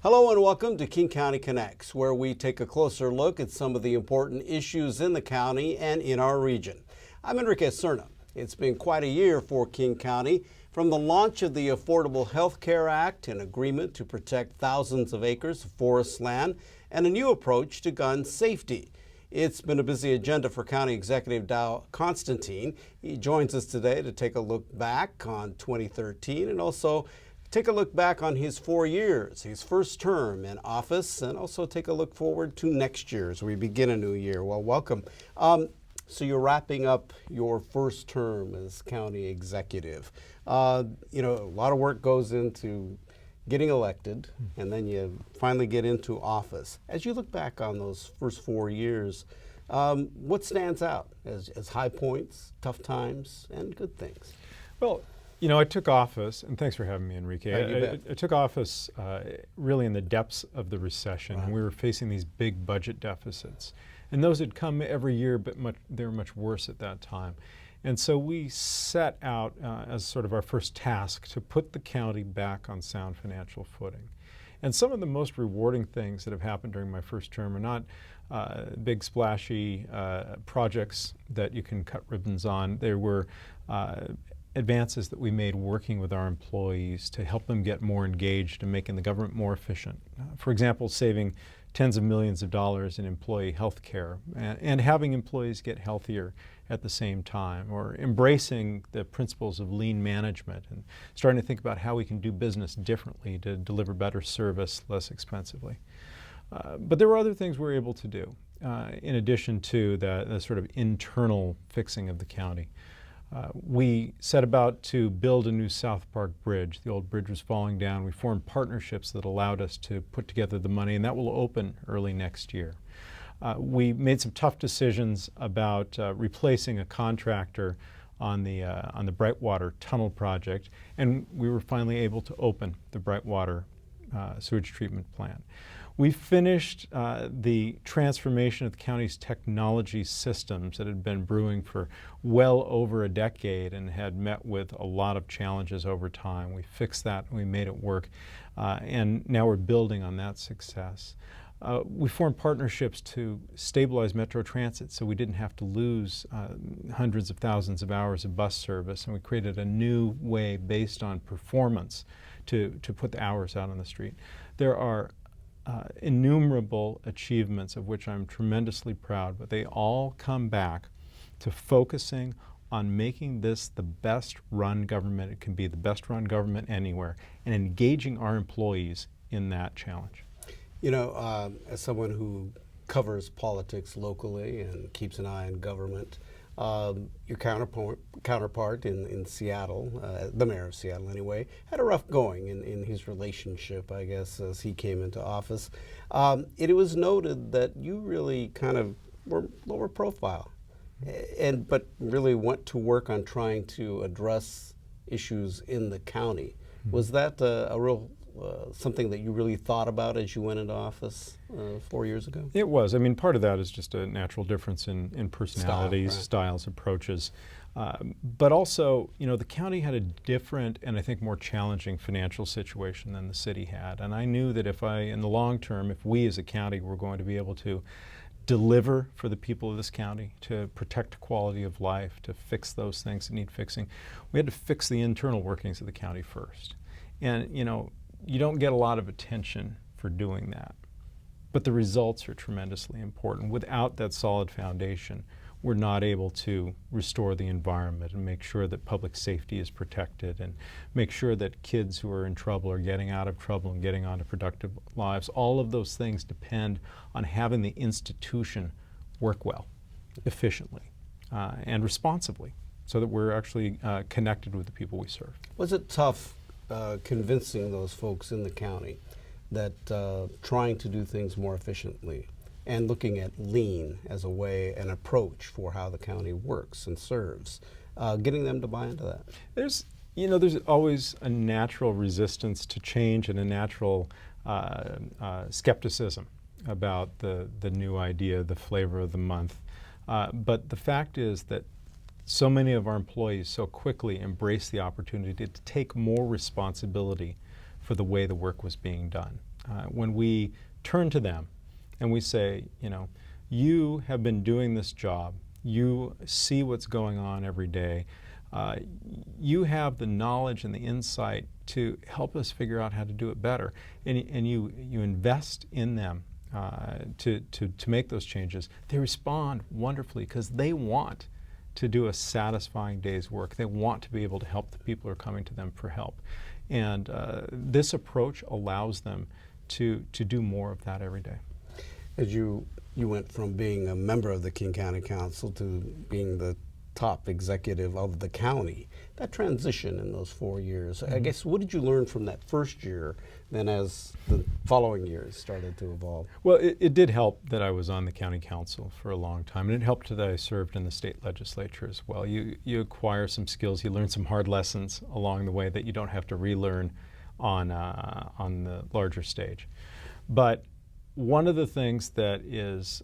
Hello and welcome to King County Connects, where we take a closer look at some of the important issues in the county and in our region. I'm Enrique Cerna. It's been quite a year for King County, from the launch of the Affordable Health Care Act, an agreement to protect thousands of acres of forest land, and a new approach to gun safety. It's been a busy agenda for County Executive Dow Constantine. He joins us today to take a look back on 2013 and also take a look back on his 4 years, his first term in office, and also take a look forward to next year as we begin a new year. Well, welcome. So you're wrapping up your first term as county executive. A lot of work goes into getting elected, and then you finally get into office. As you look back on those first 4 years, what stands out as high points, tough times, and good things? Well, I took office, and thanks for having me, Enrique. I took office really in the depths of the recession. Right. And we were facing these big budget deficits. And those had come every year, but they were much worse at that time. And so we set out as sort of our first task to put the county back on sound financial footing. And some of the most rewarding things that have happened during my first term are not big splashy projects that you can cut ribbons on. There were advances that we made working with our employees to help them get more engaged and making the government more efficient. For example, saving tens of millions of dollars in employee health care and having employees get healthier at the same time, or embracing the principles of lean management and starting to think about how we can do business differently to deliver better service less expensively. But there were other things we were able to do in addition to the sort of internal fixing of the county. We set about to build a new South Park bridge. The old bridge was falling down. We formed partnerships that allowed us to put together the money, and that will open early next year. We made some tough decisions about replacing a contractor on the Brightwater Tunnel project, and we were finally able to open the Brightwater sewage treatment plant. We finished the transformation of the county's technology systems that had been brewing for well over a decade and had met with a lot of challenges over time. We fixed that, we made it work, and now we're building on that success. We formed partnerships to stabilize Metro Transit so we didn't have to lose hundreds of thousands of hours of bus service, and we created a new way based on performance to put the hours out on the street. There are innumerable achievements of which I'm tremendously proud, but they all come back to focusing on making this the best run government it can be, the best run government anywhere, and engaging our employees in that challenge. As someone who covers politics locally and keeps an eye on government, your counterpart in Seattle, the mayor of Seattle anyway, had a rough going in his relationship, I guess, as he came into office. It was noted that you really kind of were lower profile, but really went to work on trying to address issues in the county. Mm-hmm. Was that a real something that you really thought about as you went into office 4 years ago? It was. I mean, part of that is just a natural difference in personalities, styles, approaches. But also, the county had a different and I think more challenging financial situation than the city had. And I knew that in the long term, if we as a county were going to be able to deliver for the people of this county, to protect quality of life, to fix those things that need fixing, we had to fix the internal workings of the county first. And, you don't get a lot of attention for doing that, but the results are tremendously important. Without that solid foundation, we're not able to restore the environment and make sure that public safety is protected and make sure that kids who are in trouble are getting out of trouble and getting onto productive lives. All of those things depend on having the institution work well, efficiently, and responsibly, so that we're actually connected with the people we serve. Was it tough convincing those folks in the county that trying to do things more efficiently and looking at lean as a way, an approach for how the county works and serves, getting them to buy into that? There's always a natural resistance to change and a natural skepticism about the new idea, the flavor of the month. But the fact is that so many of our employees so quickly embraced the opportunity to take more responsibility for the way the work was being done. when we turn to them and we say, you know, you have been doing this job, you see what's going on every day, you have the knowledge and the insight to help us figure out how to do it better, and you invest in them to make those changes. They respond wonderfully because they want to do a satisfying day's work. They want to be able to help the people who are coming to them for help. And this approach allows them to do more of that every day. As you went from being a member of the King County Council to being the top executive of the county, that transition in those 4 years, I guess, what did you learn from that first year then as the following years started to evolve? Well, it did help that I was on the county council for a long time, and it helped that I served in the state legislature as well. You acquire some skills, you learn some hard lessons along the way that you don't have to relearn on the larger stage. But one of the things that is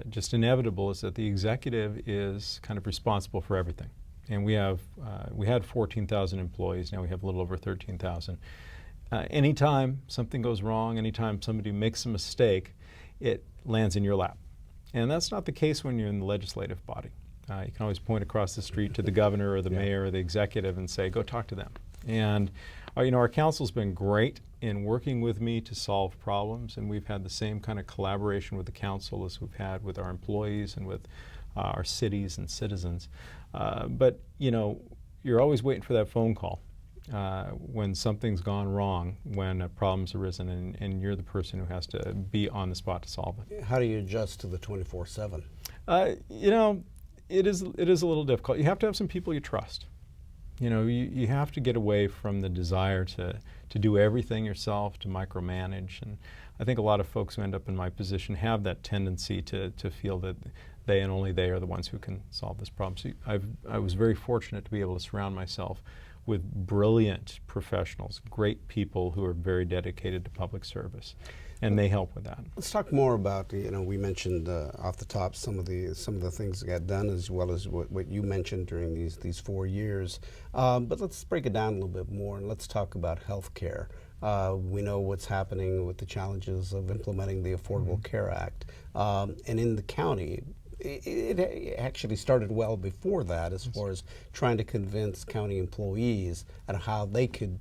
just inevitable is that the executive is kind of responsible for everything. And we had 14,000 employees, now we have a little over 13,000. Anytime something goes wrong, anytime somebody makes a mistake, it lands in your lap. And that's not the case when you're in the legislative body. You can always point across the street to the governor or the mayor or the executive and say, go talk to them. And you know, our council's been great in working with me to solve problems, and we've had the same kind of collaboration with the council as we've had with our employees and with our cities and citizens. But you know, you're always waiting for that phone call when something's gone wrong, when a problem's arisen, and you're the person who has to be on the spot to solve it. How do you adjust to the 24/7? You know, it is a little difficult. You have to have some people you trust. You know, you have to get away from the desire to do everything yourself, to micromanage. And I think a lot of folks who end up in my position have that tendency to feel that they and only they are the ones who can solve this problem. So I was very fortunate to be able to surround myself with brilliant professionals, great people who are very dedicated to public service, and they help with that. Let's talk more about, you know, we mentioned off the top some of the things that got done, as well as what you mentioned during these 4 years. But let's break it down a little bit more, and let's talk about health care. We know what's happening with the challenges of implementing the Affordable Care Act. And in the county, it actually started well before that, as far as trying to convince county employees on how they could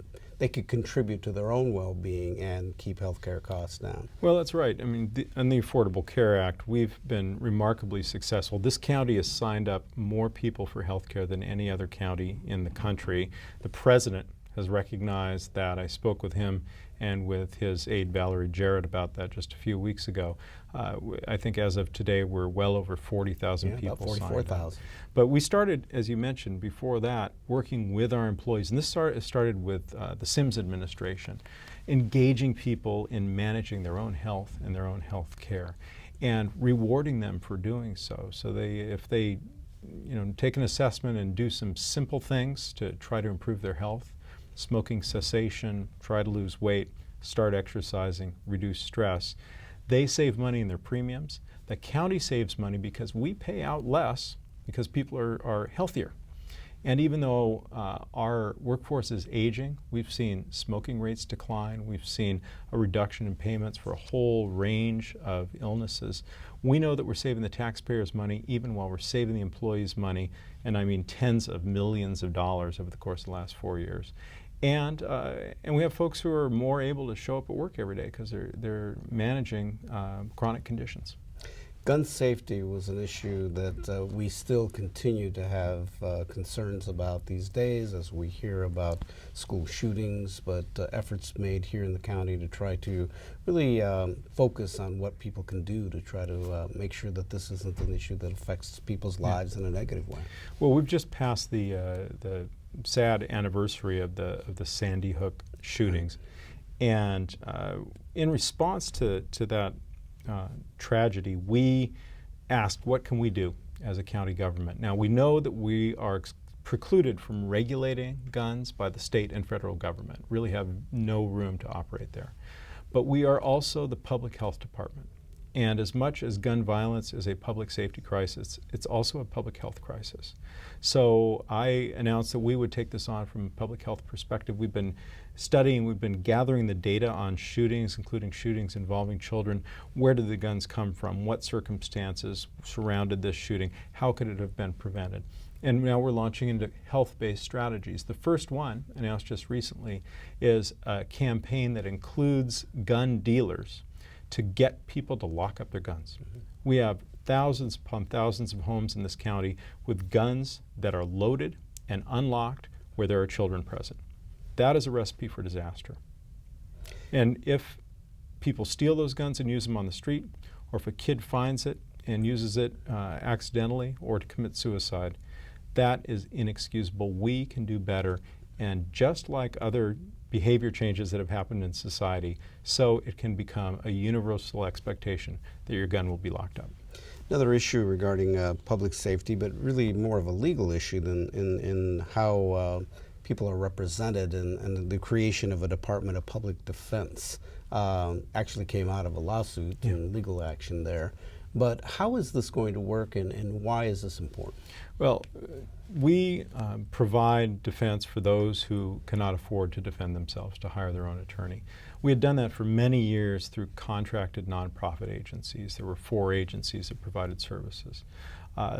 contribute to their own well-being and keep health care costs down. Well, that's right. I mean, on the Affordable Care Act, we've been remarkably successful. This county has signed up more people for health care than any other county in the country. The president has recognized that. I spoke with him and with his aide Valerie Jarrett about that just a few weeks ago. I think as of today we're well over 40,000 people about 44,000. But we started, as you mentioned before that, working with our employees, and this started with the Sims administration, engaging people in managing their own health and their own health care, and rewarding them for doing so. So if they take an assessment and do some simple things to try to improve their health, smoking cessation, try to lose weight, start exercising, reduce stress, they save money in their premiums. The county saves money because we pay out less because people are healthier. And even though our workforce is aging, we've seen smoking rates decline, we've seen a reduction in payments for a whole range of illnesses. We know that we're saving the taxpayers money even while we're saving the employees money, and I mean tens of millions of dollars over the course of the last 4 years. And we have folks who are more able to show up at work every day because they're managing chronic conditions. Gun safety was an issue that we still continue to have concerns about these days as we hear about school shootings, but efforts made here in the county to try to really focus on what people can do to try to make sure that this isn't an issue that affects people's lives in a negative way. Well, we've just passed the sad anniversary of the Sandy Hook shootings, and in response to that tragedy, we asked, what can we do as a county government? Now, we know that we are precluded from regulating guns by the state and federal government, really have no room to operate there. But we are also the public health department. And as much as gun violence is a public safety crisis, it's also a public health crisis. So I announced that we would take this on from a public health perspective. We've been studying, we've been gathering the data on shootings, including shootings involving children. Where did the guns come from? What circumstances surrounded this shooting? How could it have been prevented? And now we're launching into health-based strategies. The first one, announced just recently, is a campaign that includes gun dealers to get people to lock up their guns. Mm-hmm. We have thousands upon thousands of homes in this county with guns that are loaded and unlocked where there are children present. That is a recipe for disaster. And if people steal those guns and use them on the street, or if a kid finds it and uses it accidentally or to commit suicide, that is inexcusable. We can do better. And just like other behavior changes that have happened in society, so it can become a universal expectation that your gun will be locked up. Another issue regarding public safety, but really more of a legal issue than in how people are represented, and the creation of a Department of Public Defense actually came out of a lawsuit and legal action there. But how is this going to work, and why is this important? Well, we provide defense for those who cannot afford to defend themselves, to hire their own attorney. We had done that for many years through contracted nonprofit agencies. There were 4 agencies that provided services.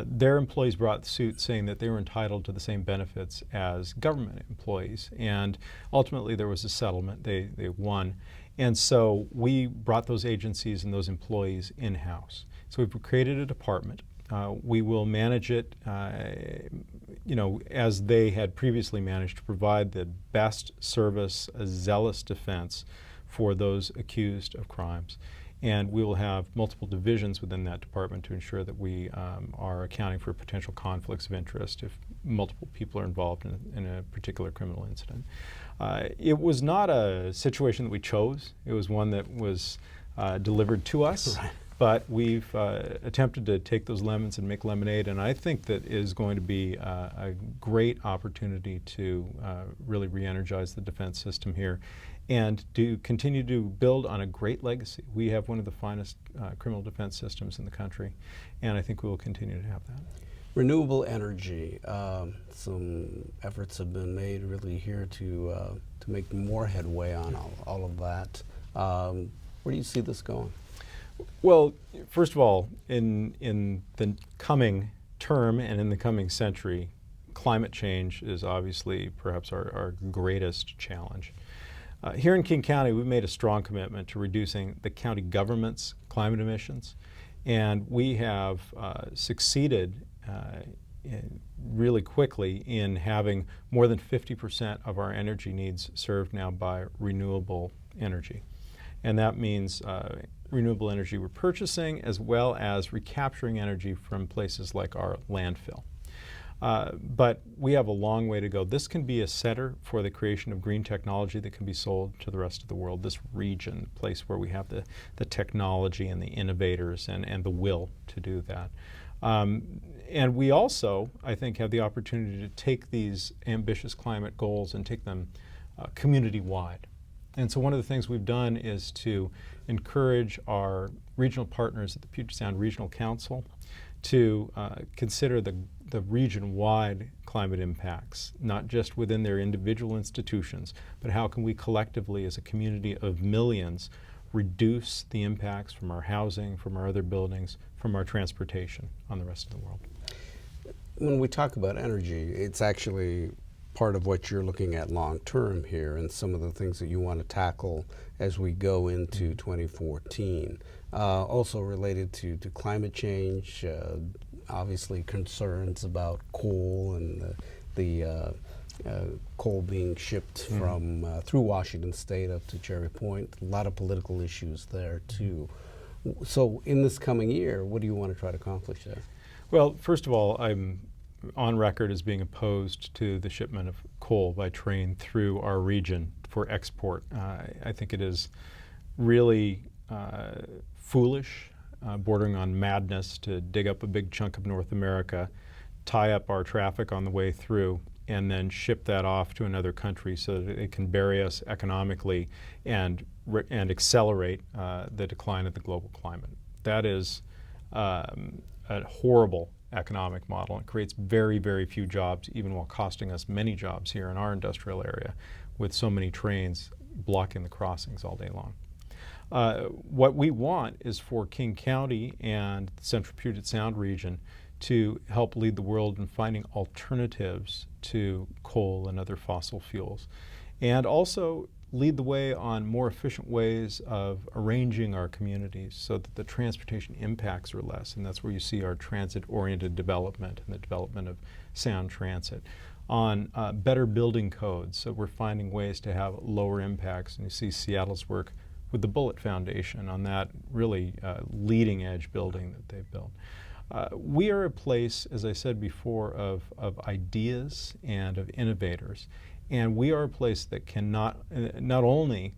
Their employees brought suit saying that they were entitled to the same benefits as government employees, and ultimately there was a settlement. They won. And so we brought those agencies and those employees in-house. So we've created a department. We will manage it, as they had previously managed, to provide the best service, a zealous defense for those accused of crimes. And we will have multiple divisions within that department to ensure that we are accounting for potential conflicts of interest if multiple people are involved in a particular criminal incident. It was not a situation that we chose. It was one that was delivered to us. Right. But we've attempted to take those lemons and make lemonade, and I think that is going to be a great opportunity to really re-energize the defense system here and to continue to build on a great legacy. We have one of the finest criminal defense systems in the country, and I think we will continue to have that. Renewable energy, some efforts have been made really here to make more headway on all of that. Where do you see this going? Well, first of all, in the coming term and in the coming century, climate change is obviously perhaps our greatest challenge. Here in King County, we've made a strong commitment to reducing the county government's climate emissions, and we have succeeded really quickly in having more than 50% of our energy needs served now by renewable energy. And that means renewable energy we're purchasing as well as recapturing energy from places like our landfill. But we have a long way to go. This can be a setter for the creation of green technology that can be sold to the rest of the world, this region, place where we have the technology and the innovators and the will to do that. And we also, I think, have the opportunity to take these ambitious climate goals and take them community-wide. And so one of the things we've done is to encourage our regional partners at the Puget Sound Regional Council to consider the region-wide climate impacts, not just within their individual institutions, but how can we collectively as a community of millions reduce the impacts from our housing, from our other buildings, from our transportation on the rest of the world. When we talk about energy, it's actually part of what you're looking at long term here and some of the things that you want to tackle as we go into 2014. Also related to climate change, obviously concerns about coal and the coal being shipped from through Washington State up to Cherry Point. A lot of political issues there too. So in this coming year, what do you want to try to accomplish there? Well, first of all, I'm on record as being opposed to the shipment of coal by train through our region for export. I think it is really foolish, bordering on madness, to dig up a big chunk of North America, tie up our traffic on the way through, and then ship that off to another country so that it can bury us economically and accelerate the decline of the global climate. That is a horrible economic model. It creates very, very few jobs, even while costing us many jobs here in our industrial area, with so many trains blocking the crossings all day long. What we want is for King County and the Central Puget Sound region to help lead the world in finding alternatives to coal and other fossil fuels, and also lead the way on more efficient ways of arranging our communities so that the transportation impacts are less. And that's where you see our transit-oriented development and the development of sound transit. On better building codes, so we're finding ways to have lower impacts. And you see Seattle's work with the Bullitt Foundation on that really leading edge building that they've built. We are a place, as I said before, of ideas and of innovators. And we are a place that can not only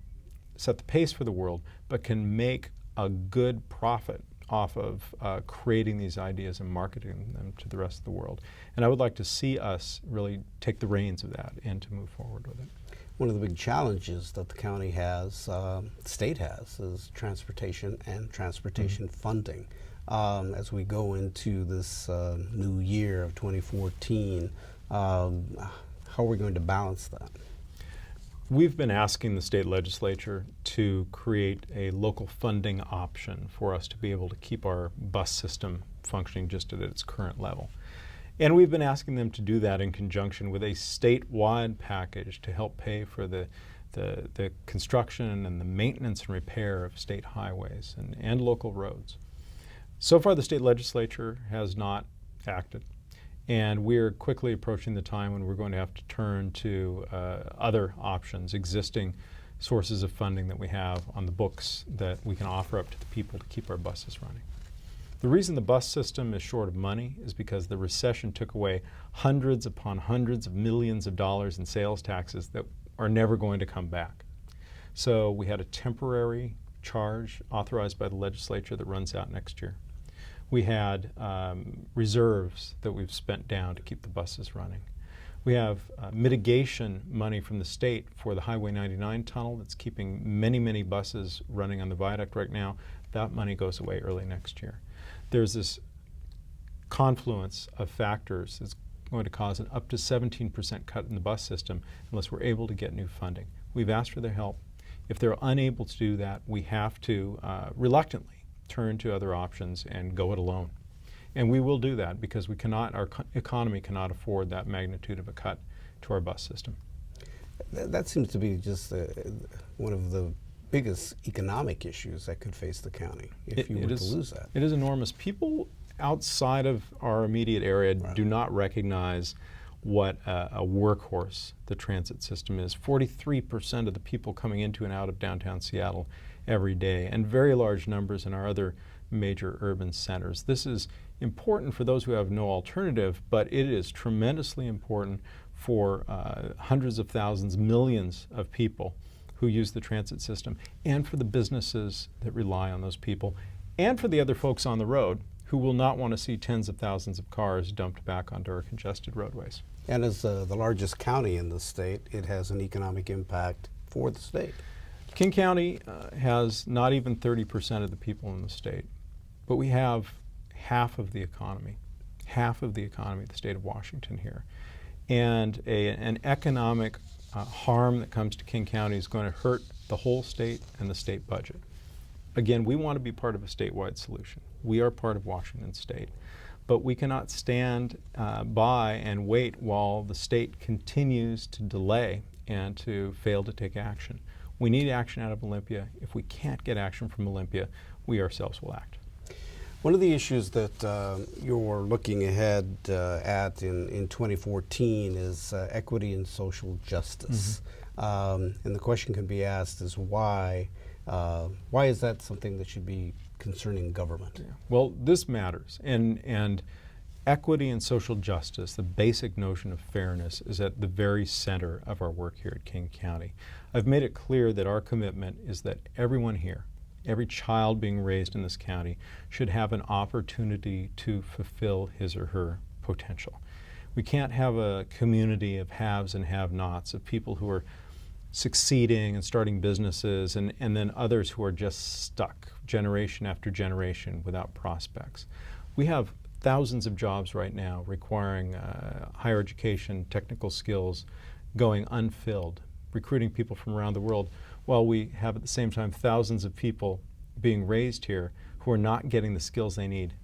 set the pace for the world, but can make a good profit off of creating these ideas and marketing them to the rest of the world. And I would like to see us really take the reins of that and to move forward with it. One of the big challenges that the county has, the state has, is transportation and transportation funding. As we go into this new year of 2014, how are we going to balance that? We've been asking the state legislature to create a local funding option for us to be able to keep our bus system functioning just at its current level. And we've been asking them to do that in conjunction with a statewide package to help pay for the construction and the maintenance and repair of state highways and local roads. So far, the state legislature has not acted. And we're quickly approaching the time when we're going to have to turn to other options, existing sources of funding that we have on the books that we can offer up to the people to keep our buses running. The reason the bus system is short of money is because the recession took away hundreds upon hundreds of millions of dollars in sales taxes that are never going to come back. So we had a temporary charge authorized by the legislature that runs out next year. We had reserves that we've spent down to keep the buses running. We have mitigation money from the state for the Highway 99 tunnel that's keeping many, many buses running on the viaduct right now. That money goes away early next year. There's this confluence of factors that's going to cause an up to 17% cut in the bus system unless we're able to get new funding. We've asked for their help. If they're unable to do that, we have to reluctantly turn to other options and go it alone. And we will do that because we cannot, our economy cannot afford that magnitude of a cut to our bus system. That seems to be just one of the biggest economic issues that could face the county if you were to lose that. It is enormous. People outside of our immediate area do not recognize what a workhorse the transit system is. 43% of the people coming into and out of downtown Seattle every day, and very large numbers in our other major urban centers. This is important for those who have no alternative, but it is tremendously important for hundreds of thousands, millions of people who use the transit system, and for the businesses that rely on those people, and for the other folks on the road who will not want to see tens of thousands of cars dumped back onto our congested roadways. And as the largest county in the state, it has an economic impact for the state. King County has not even 30% of the people in the state, but we have half of the economy of the state of Washington here. And an economic harm that comes to King County is going to hurt the whole state and the state budget. Again, we want to be part of a statewide solution. We are part of Washington State, but we cannot stand by and wait while the state continues to delay and to fail to take action. We need action out of Olympia. If we can't get action from Olympia, we ourselves will act. One of the issues that you're looking ahead at in 2014 is equity and social justice. And the question can be asked is why is that something that should be concerning government? Yeah. Well, this matters. And equity and social justice, the basic notion of fairness, is at the very center of our work here at King County. I've made it clear that our commitment is that everyone here, every child being raised in this county, should have an opportunity to fulfill his or her potential. We can't have a community of haves and have-nots, of people who are succeeding and starting businesses, and then others who are just stuck generation after generation without prospects. We have thousands of jobs right now requiring higher education, technical skills, going unfilled, recruiting people from around the world, while we have at the same time thousands of people being raised here who are not getting the skills they need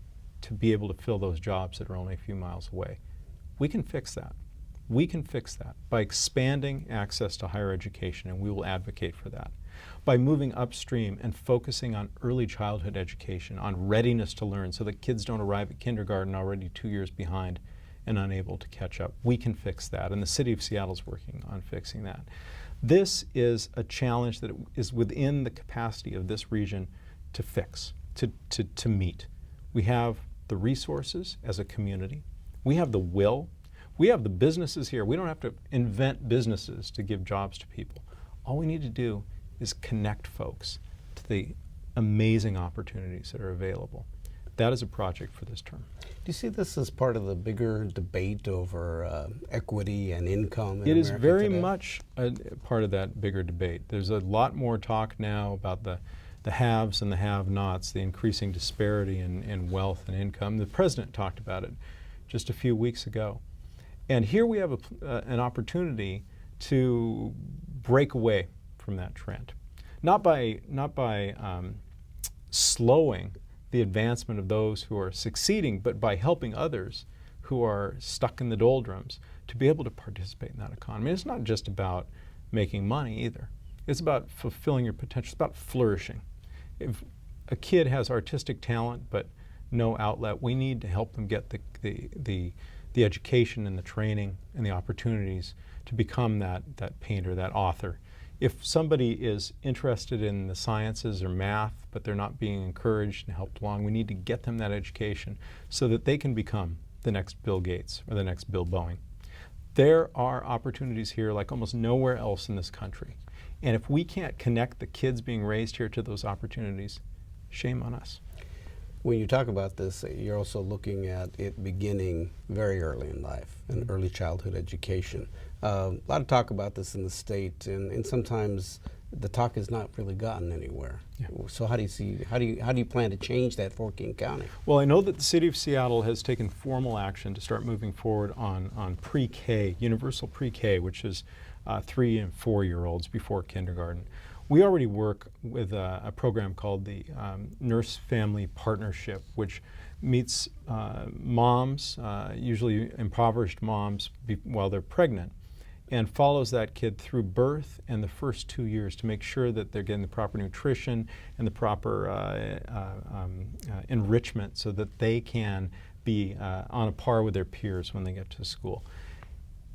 to be able to fill those jobs that are only a few miles away. We can fix that. We can fix that by expanding access to higher education, and we will advocate for that. By moving upstream and focusing on early childhood education, on readiness to learn, so that kids don't arrive at kindergarten already 2 years behind and unable to catch up. We can fix that, and the City of Seattle is working on fixing that. This is a challenge that is within the capacity of this region to fix, to meet. We have the resources as a community. We have the will. We have the businesses here. We don't have to invent businesses to give jobs to people. All we need to do is connect folks to the amazing opportunities that are available. That is a project for this term. Do you see this as part of the bigger debate over equity and income in It is America very today? much a part of that bigger debate. There's a lot more talk now about the haves and the have-nots, the increasing disparity in wealth and income. The president talked about it just a few weeks ago. And here we have an opportunity to break away from that trend, not by slowing the advancement of those who are succeeding, but by helping others who are stuck in the doldrums to be able to participate in that economy. It's not just about making money either. It's about fulfilling your potential. It's about flourishing. If a kid has artistic talent but no outlet, we need to help them get the education and the training and the opportunities to become that painter, that author. If somebody is interested in the sciences or math, but they're not being encouraged and helped along, we need to get them that education so that they can become the next Bill Gates or the next Bill Boeing. There are opportunities here like almost nowhere else in this country. And if we can't connect the kids being raised here to those opportunities, shame on us. When you talk about this, you're also looking at it beginning very early in life, and early childhood education. A lot of talk about this in the state, and sometimes the talk has not really gotten anywhere. Yeah. So how do you plan to change that for King County? Well, I know that the City of Seattle has taken formal action to start moving forward on pre-K, universal pre-K, which is 3 and 4-year-olds before kindergarten. We already work with a program called the Nurse Family Partnership, which meets moms, usually impoverished moms, while they're pregnant, and follows that kid through birth and the first 2 years to make sure that they're getting the proper nutrition and the proper enrichment so that they can be on a par with their peers when they get to school.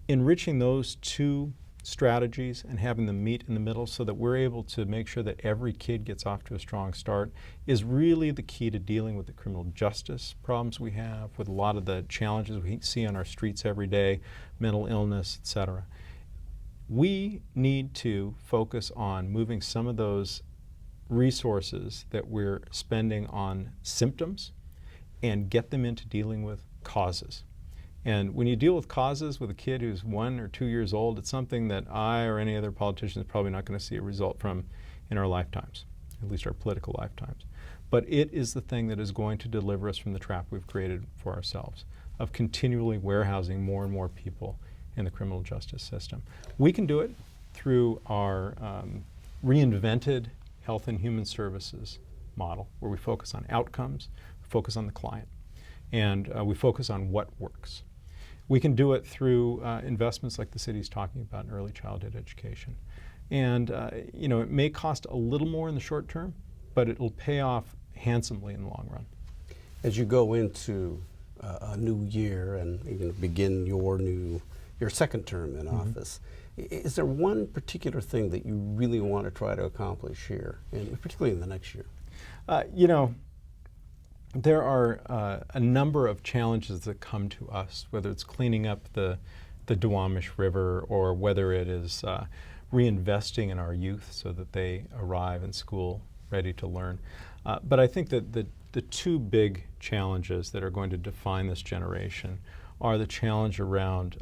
Enriching those two strategies and having them meet in the middle so that we're able to make sure that every kid gets off to a strong start is really the key to dealing with the criminal justice problems we have, with a lot of the challenges we see on our streets every day, mental illness, etc. We need to focus on moving some of those resources that we're spending on symptoms and get them into dealing with causes. And when you deal with causes with a kid who's 1 or 2 years old, it's something that I or any other politician is probably not going to see a result from in our lifetimes, at least our political lifetimes. But it is the thing that is going to deliver us from the trap we've created for ourselves of continually warehousing more and more people in the criminal justice system. We can do it through our reinvented health and human services model, where we focus on outcomes, focus on the client, and we focus on what works. We can do it through investments like the city's talking about in early childhood education. And it may cost a little more in the short term, but it'll pay off handsomely in the long run. As you go into a new year and you're going to begin your second term in office, is there one particular thing that you really want to try to accomplish here, and particularly in the next year? There are a number of challenges that come to us, whether it's cleaning up the Duwamish River or whether it is reinvesting in our youth so that they arrive in school ready to learn. But I think that the two big challenges that are going to define this generation are the challenge around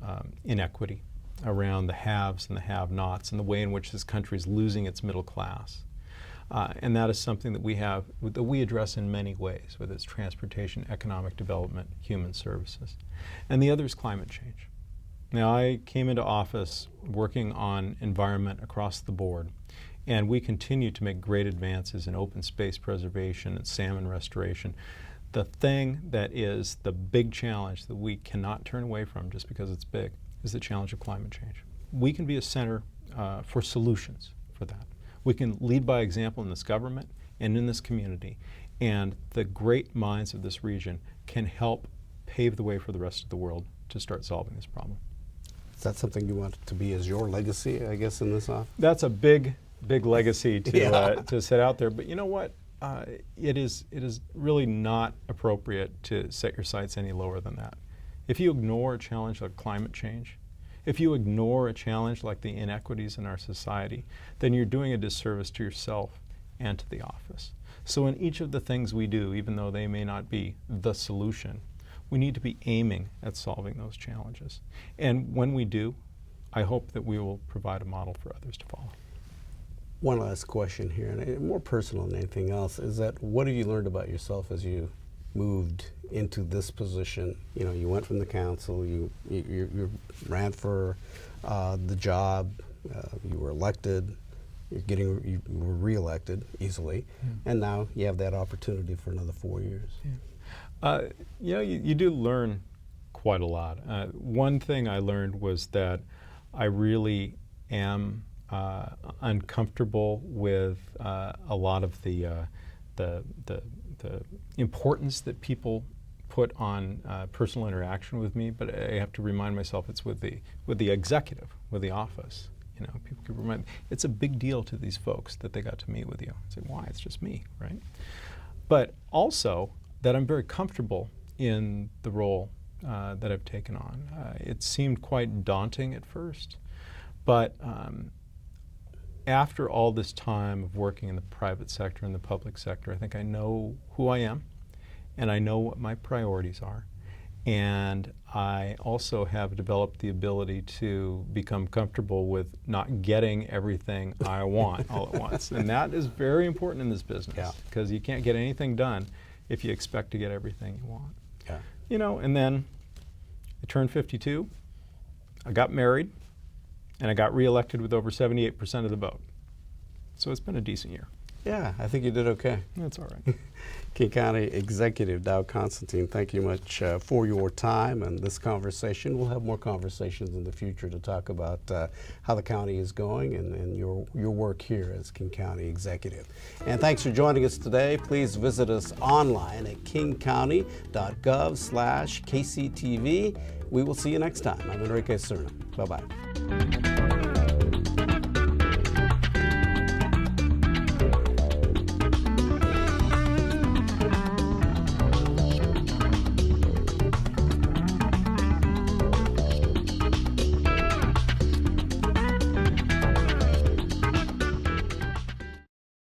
inequity around the haves and the have-nots and the way in which this country is losing its middle class. And that is something that we address in many ways, whether it's transportation, economic development, human services. And the other is climate change. Now, I came into office working on environment across the board, and we continue to make great advances in open space preservation and salmon restoration. The thing that is the big challenge that we cannot turn away from just because it's big is the challenge of climate change. We can be a center for solutions for that. We can lead by example in this government and in this community, and the great minds of this region can help pave the way for the rest of the world to start solving this problem. Is that something you want to be as your legacy, I guess, in this office? That's a big legacy to Yeah. to set out there. But you know what? It is really not appropriate to set your sights any lower than that. If you ignore a challenge like climate change, if you ignore a challenge like the inequities in our society, then you're doing a disservice to yourself and to the office. So in each of the things we do, even though they may not be the solution, we need to be aiming at solving those challenges. And when we do, I hope that we will provide a model for others to follow. One last question here, and more personal than anything else, is that what have you learned about yourself as you moved into this position? You know, you went from the council, you ran for the job, you were elected, you were reelected easily, and now you have that opportunity for another 4 years. You know, you do learn quite a lot. One thing I learned was that I really am uncomfortable with a lot of the importance that people put on personal interaction with me, but I have to remind myself it's with the executive, with the office. You know, people can remind me, it's a big deal to these folks that they got to meet with you. I say, why? It's just me, right? But also that I'm very comfortable in the role that I've taken on. It seemed quite daunting at first, but after all this time of working in the private sector and the public sector, I think I know who I am, and I know what my priorities are. And I also have developed the ability to become comfortable with not getting everything I want all at once. And that is very important in this business, because you can't get anything done if you expect to get everything you want. Yeah. You know, and then I turned 52, I got married, and I got reelected with over 78% of the vote. So it's been a decent year. Yeah, I think you did okay. That's all right. King County Executive Dow Constantine, thank you much for your time and this conversation. We'll have more conversations in the future to talk about how the county is going and your work here as King County Executive. And thanks for joining us today. Please visit us online at kingcounty.gov/KCTV. We will see you next time. I'm Enrique Cerna. Bye-bye.